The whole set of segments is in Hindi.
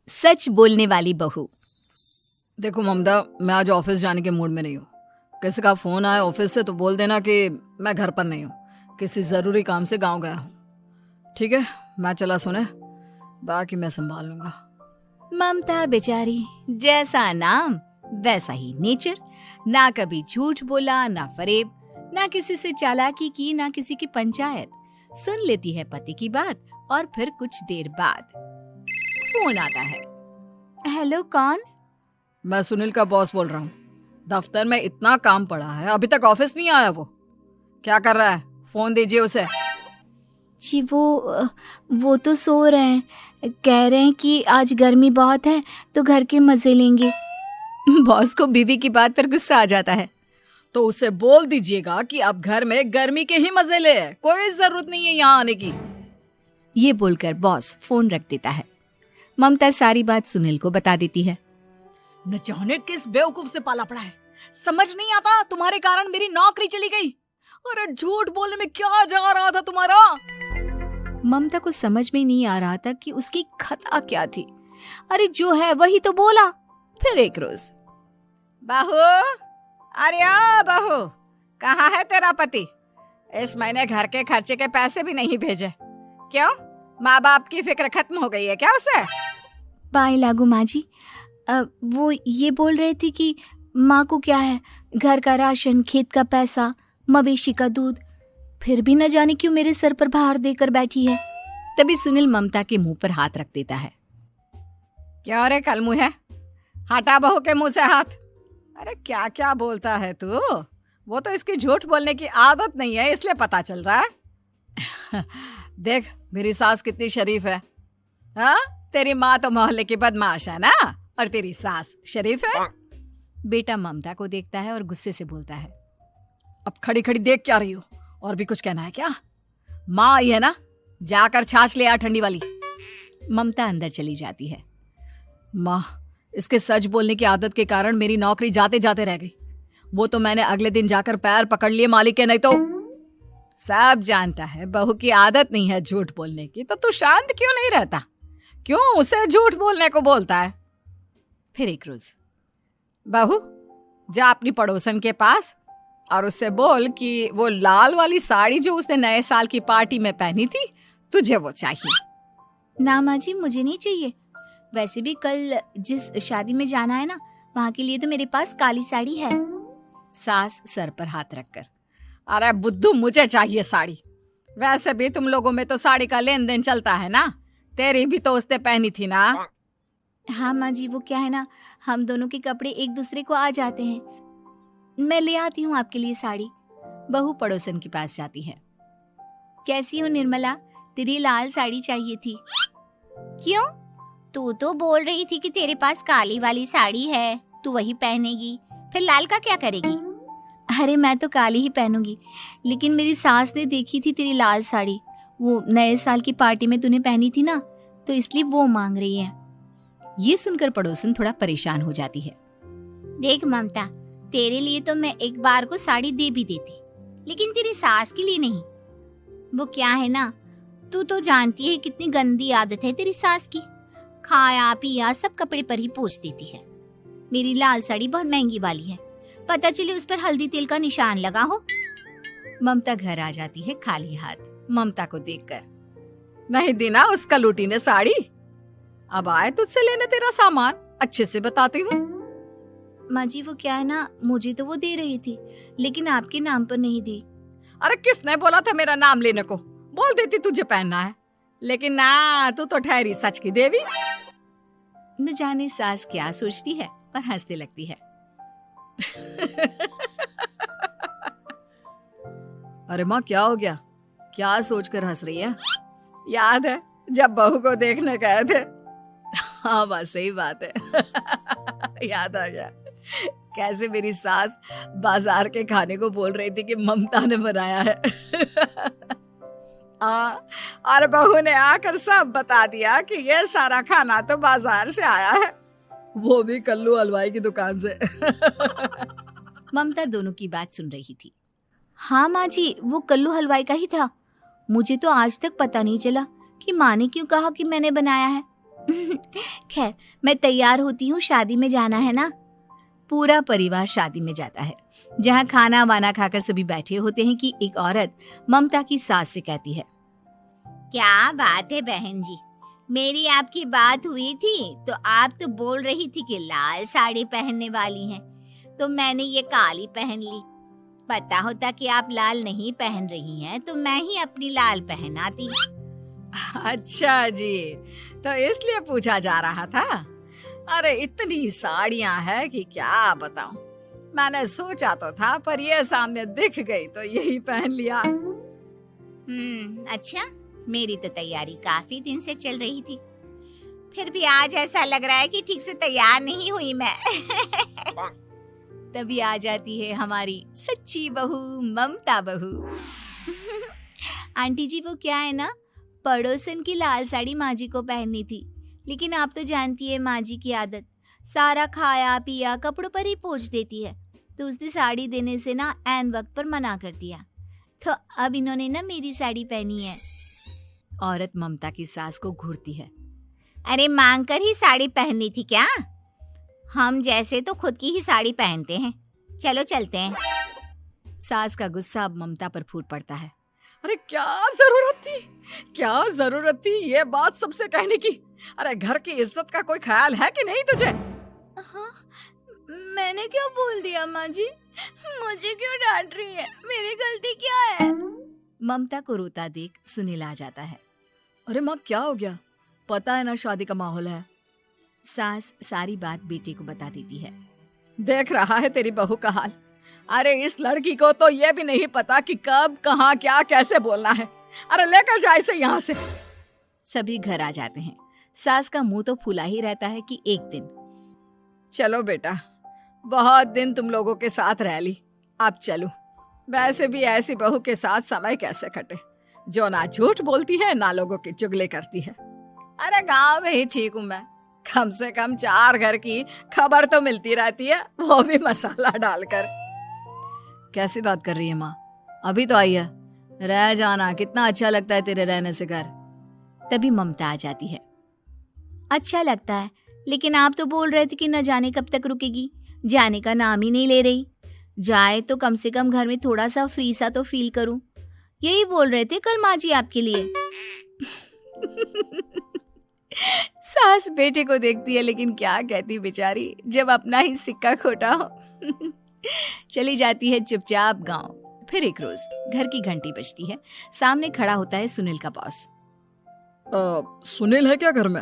सच बोलने वाली बहू। देखो ममता, मैं आज ऑफिस जाने के मूड में नहीं हूँ। किसी का फोन आया ऑफिस से तो बोल देना कि मैं घर पर नहीं हूँ, किसी जरूरी काम से गांव गया हूँ। ठीक है, मैं चला सोने, बाकी मैं संभाल लूंगा। ममता बेचारी, जैसा नाम वैसा ही नेचर। ना कभी झूठ बोला, ना फरेब, ना किसी से चालाकी की, ना किसी की पंचायत। सुन लेती है पति की बात और फिर कुछ देर बाद फोन आता है। हेलो, कौन? मैं सुनील का बॉस बोल रहा हूँ। दफ्तर में इतना काम पड़ा है, अभी तक ऑफिस नहीं आया। वो क्या कर रहा है? फोन दीजिए उसे। जी वो तो सो रहे हैं। कह रहे हैं कि आज गर्मी बहुत है तो घर के मजे लेंगे। बॉस को बीवी की बात पर गुस्सा आ जाता है। तो उसे बोल दीजिएगा कि अब घर में गर्मी के ही मजे ले, कोई जरूरत नहीं है यहाँ आने की। ये बोलकर बॉस फोन रख देता है। ममता सारी बात सुनील को बता देती है। न जाने किस बेवकूफ से पाला पड़ा है, समझ नहीं आता। तुम्हारे कारण मेरी नौकरी चली गई। अरे झूठ बोलने में क्या जा रहा था तुम्हारा? ममता को समझ में नहीं आ रहा था कि उसकी खता क्या थी। अरे जो है वही तो बोला। फिर एक रोज, बहू, अरे आ बहू, कहाँ है तेरा पति? इस महीने घर के खर्चे के पैसे भी नहीं भेजे। क्यों, माँ बाप की फिक्र खत्म हो गई है क्या उसे? पाए लागू माँ जी, वो ये बोल रहे थे कि माँ को क्या है, घर का राशन, खेत का पैसा, मवेशी का दूध, फिर भी न जाने क्यों मेरे सर पर भार देकर बैठी है। तभी सुनील ममता के मुंह पर हाथ रख देता है। क्या रे कलमुँह है, हटा बहू के मुंह से हाथ। अरे क्या क्या बोलता है तू? वो तो इसकी झूठ बोलने की आदत नहीं है, इसलिए पता चल रहा है। देख मेरी सास कितनी शरीफ है। हाँ, तेरी माँ तो मोहल्ले की बदमाश है ना, और तेरी सास शरीफ है। बेटा ममता को देखता है और गुस्से से बोलता है। अब खड़ी खड़ी देख क्या रही हो? और भी कुछ कहना है क्या? माँ आई है ना, जाकर छाछ ले आ ठंडी वाली। ममता अंदर चली जाती है। माँ, इसके सच बोलने की आदत के कारण मेरी नौकरी जाते जाते रह गई। वो तो मैंने अगले दिन जाकर पैर पकड़ लिए मालिक के। नहीं तो सब जानता है बहू की आदत नहीं है झूठ बोलने की, तो तू शांत क्यों नहीं रहता? क्यों उसे झूठ बोलने को बोलता है? फिर एक रोज, बहू, जा अपनी पड़ोसन के पास और उससे बोल कि वो लाल वाली साड़ी जो उसने नए साल की पार्टी में पहनी थी, तुझे वो चाहिए। ना माँ जी, मुझे नहीं चाहिए। वैसे भी कल जिस शादी में जाना है ना, वहाँ के लिए तो मेरे पास काली साड़ी है। सास सर पर हाथ रखकर, अरे बुद्धू, मुझे चाहिए साड़ी। वैसे भी तुम लोगों में तो साड़ी का लेन देन चलता है ना, तेरी भी तो उसने पहनी थी ना। हाँ माँ जी, वो क्या है ना, हम दोनों के कपड़े एक दूसरे को आ जाते हैं। मैं ले आती हूँ आपके लिए साड़ी। बहू पड़ोसन के पास जाती है। कैसी हो निर्मला, तेरी लाल साड़ी चाहिए थी। क्यों? तू तो बोल रही थी कि तेरे पास काली वाली साड़ी है, तू वही पहनेगी, फिर लाल का क्या करेगी? अरे मैं तो काली ही पहनूंगी, लेकिन मेरी सास ने देखी थी तेरी लाल साड़ी, वो नए साल की पार्टी में तूने पहनी थी ना, तो इसलिए वो मांग रही है। ये सुनकर पड़ोसन थोड़ा परेशान हो जाती है। देख ममता, तेरे लिए तो मैं एक बार को साड़ी दे भी देती, लेकिन तेरी सास के लिए नहीं। वो क्या है ना, तू तो जानती है कितनी गंदी आदत है तेरी सास की, खाया पिया सब कपड़े पर ही पोंछ देती है। मेरी लाल साड़ी बहुत महंगी वाली है, पता चले उस पर हल्दी तेल का निशान लगा हो। ममता घर आ जाती है खाली हाथ, ममता को देखकर। नहीं दी ना उस कलूटी ने साड़ी, अब आए तुझसे लेने तेरा सामान, अच्छे से बताती हूँ। माँ जी, वो क्या है ना, मुझे तो वो दे रही थी, लेकिन आपके नाम पर नहीं दी। अरे किसने बोला था मेरा नाम लेने को? बोल देती तुझे पहनना है, लेकिन ना, तू तो ठहरी सच की देवी। न जाने सास क्या सोचती है और हंसने लगती है। अरे माँ, क्या हो गया? क्या सोचकर हंस रही है? याद है जब बहू को देखने गए थे? हाँ बस सही बात है। याद आ गया कैसे मेरी सास बाजार के खाने को बोल रही थी कि ममता ने बनाया है। और बहू ने आकर सब बता दिया कि ये सारा खाना तो बाजार से आया है, वो भी कल्लू हलवाई की दुकान से। ममता दोनों की बात सुन रही थी। हाँ माँ जी, वो कल्लू हलवाई का ही था। मुझे तो आज तक पता नहीं चला कि माँ ने क्यों कहा कि मैंने बनाया है। खैर, मैं तैयार होती हूँ, शादी में जाना है ना। पूरा परिवार शादी में जाता है, जहाँ खाना वाना खाकर सभी बैठे होते हैं कि एक औरत ममता की सास से कहती है, क्या बात है बहन जी, मेरी आपकी बात हुई थी तो आप तो बोल रही थी कि लाल साड़ी पहनने वाली हैं, तो मैंने ये काली पहन ली। पता होता कि आप लाल नहीं पहन रही हैं तो मैं ही अपनी लाल पहनाती। अच्छा जी, तो इसलिए पूछा जा रहा था। अरे इतनी साड़ियां हैं कि क्या बताऊं। मैंने सोचा तो था, पर ये सामने दिख गई तो यही पहन लिया। अच्छा, मेरी तो तैयारी काफी दिन से चल रही थी, फिर भी आज ऐसा लग रहा है कि ठीक से तैयार नहीं हुई मैं। तभी आ जाती है हमारी सच्ची बहू, ममता बहू। आंटी जी, वो क्या है ना, पड़ोसन की लाल साड़ी माँ जी को पहननी थी, लेकिन आप तो जानती है माँ जी की आदत, सारा खाया पिया कपड़ों पर ही पोंछ देती है, तो उसने साड़ी देने से ना ऐन वक्त पर मना कर दिया, तो अब इन्होंने ना मेरी साड़ी पहनी है। औरत ममता की सास को घूरती है, अरे मांग कर ही साड़ी पहननी थी क्या? हम जैसे तो खुद की ही साड़ी पहनते हैं, चलो चलते हैं। सास का गुस्सा अब ममता पर फूट पड़ता है। अरे क्या जरूरत थी ये बात सबसे कहने की? अरे घर की इज्जत का कोई ख्याल है कि नहीं तुझे? हाँ, मैंने क्या बोल दिया माँ जी? मुझे क्यों डांट रही है? मेरी गलती क्या है? ममता को रोता देख सुनील आ जाता है। अरे माँ, क्या हो गया? पता है ना शादी का माहौल है। सास सारी बात बेटे को बता देती है। देख रहा है तेरी बहू का हाल। अरे इस लड़की को तो ये भी नहीं पता कि कब कहाँ क्या कैसे बोलना है। अरे लेकर जा इसे यहाँ से। सभी घर आ जाते हैं। सास का मुंह तो फूला ही रहता है कि एक दिन, चलो बेटा, बहुत दिन तुम लोगों के साथ रह ली, अब चलो। वैसे भी ऐसी बहू के साथ समय कैसे कटे, जो ना झूठ बोलती है ना लोगों की चुगली करती है। अरे गांव में ही ठीक हूँ मैं, कम से कम 4 घर की खबर तो मिलती रहती है, वो भी मसाला डालकर। कैसी बात कर रही है माँ? अभी तो आई है, रह जाना, कितना अच्छा लगता है तेरे रहने से घर। तभी ममता आ जाती है। अच्छा लगता है, लेकिन आप तो बोल रहे थे कि न जाने कब तक रुकेगी, जाने का नाम ही नहीं ले रही। जाए तो कम से कम घर में थोड़ा सा फ्री सा तो फील करूं, यही बोल रहे थे कल माँ जी आपके लिए। सास बेटे को देखती है, लेकिन क्या कहती बेचारी, जब अपना ही सिक्का खोटा हो। चली जाती है चुपचाप गांव। फिर एक रोज घर की घंटी बजती है। सामने खड़ा होता है सुनील का बॉस। सुनील है क्या घर में?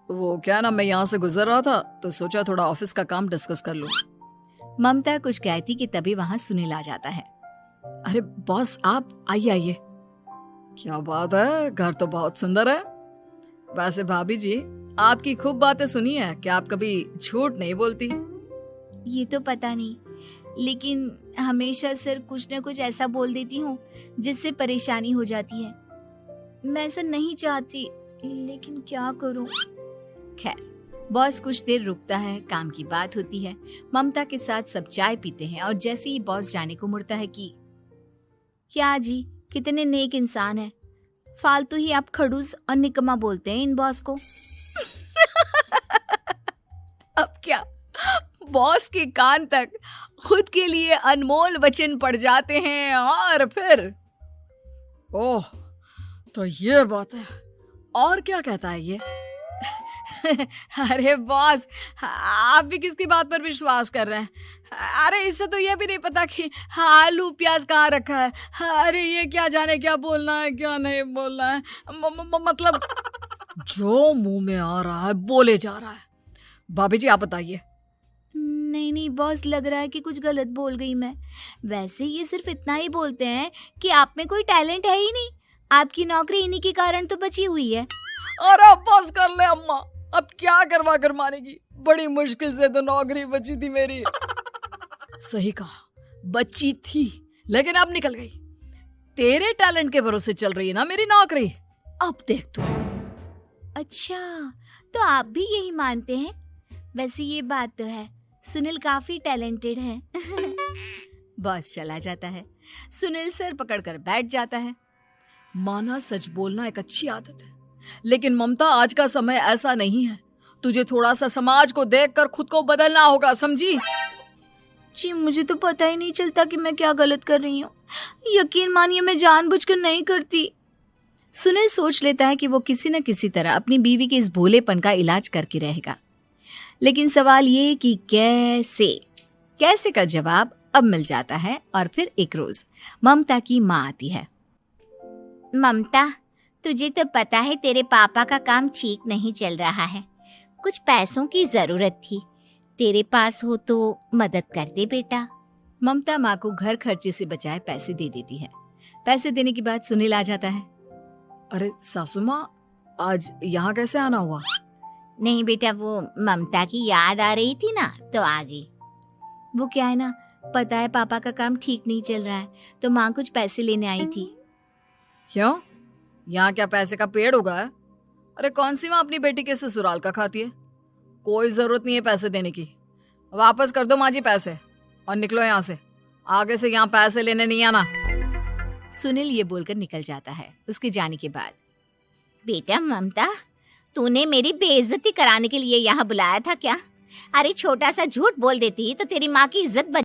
वो क्या ना, मैं यहाँ से गुजर रहा था तो सोचा थोड़ा ऑफिस का काम डिस्कस कर लूं। ममता कुछ कहती कि तभी वहां सुनील आ जाता है। अरे बॉस, आप आइए आइए। क्या बात है, घर तो बहुत सुंदर है। वैसे भाभी जी, आपकी खूब बातें सुनी है कि आप कभी झूठ नहीं बोलती। ये तो पता नहीं, लेकिन हमेशा सर कुछ न कुछ ऐसा बोल देती हूँ जिससे परेशानी हो जाती है। मैं ऐसा नहीं चाहती, लेकिन क्या करूँ। खैर, बॉस कुछ देर रुकता है, काम की बात होती है। ममता के साथ सब चाय पीते हैं और जैसे ही बॉस जाने को मुड़ता है कि क्या जी, कितने नेक इंसान है, फालतू ही आप खड़ूस और निकम्मा बोलते हैं इन बॉस को। अब क्या, बॉस के कान तक खुद के लिए अनमोल वचन पड़ जाते हैं और फिर ओह, तो ये बात है। और क्या कहता है ये? अरे बॉस, आप भी किसकी बात पर विश्वास कर रहे हैं? अरे इससे तो ये भी नहीं पता कि आलू प्याज कहाँ रखा है। अरे ये क्या जाने क्या बोलना है क्या नहीं बोलना है। मतलब जो मुंह में आ रहा है बोले जा रहा है। भाभी जी, आप बताइए। नहीं बॉस, लग रहा है कि कुछ गलत बोल गई मैं। वैसे ये सिर्फ इतना ही बोलते हैं कि आप में कोई टैलेंट है ही नहीं, आपकी नौकरी इन्हीं के कारण तो बची हुई है। अरे बस कर ले अम्मा, अब क्या करवा कर मानेगी, बड़ी मुश्किल से तो नौकरी बची थी मेरी। सही कहा, बची थी, लेकिन अब निकल गई। तेरे टैलेंट के भरोसे चल रही है ना मेरी नौकरी, अब देख तू। अच्छा, तो आप भी यही मानते हैं? वैसे ये बात तो है, सुनील काफी टैलेंटेड है। बॉस चला जाता है। सुनील सर पकड़कर बैठ जाता है। माना सच बोलना एक अच्छी आदत है, लेकिन ममता आज का समय ऐसा नहीं है। तुझे थोड़ा सा समाज को देखकर खुद को बदलना होगा, समझी? जी मुझे तो पता ही नहीं चलता कि मैं क्या गलत कर रही हूँ। यकीन मानिए मैं जानबूझकर नहीं करती। सुनील सोच लेता है कि वो किसी न किसी तरह अपनी बीवी के इस भोलेपन का इलाज करके रहेगा, लेकिन सवाल ये कि कैसे का जवाब अब मिल जाता है। और फिर एक रोज ममता की माँ आती है। ममता, तुझे तो पता है तेरे पापा का काम ठीक नहीं चल रहा है, कुछ पैसों की जरूरत थी, तेरे पास हो तो मदद कर दे बेटा। ममता माँ को घर खर्चे से बचाए पैसे दे देती है। पैसे देने के बाद सुनील आ जाता है। अरे सासू माँ, आज यहाँ कैसे आना हुआ? नहीं बेटा, वो ममता की याद आ रही थी ना तो आ गई। वो क्या है ना, पता है पापा का काम ठीक नहीं चल रहा है तो माँ कुछ पैसे लेने आई थी। क्यों? यहाँ क्या पैसे का पेड़ उगा है? अरे कौन सी माँ अपनी बेटी के ससुराल का खाती है? कोई जरूरत नहीं है पैसे देने की। वापस कर दो माँ जी पैसे और निकलो यहाँ से। आगे से यहाँ पैसे लेने नहीं आना। सुनील ये बोलकर निकल जाता है। उसके जाने के बाद, बेटा ममता, तूने मेरी बेइज्जती कराने के लिए यहाँ बुलाया था क्या? अरे छोटा सा झूठ बोल देती तो तेरी माँ की इज्जत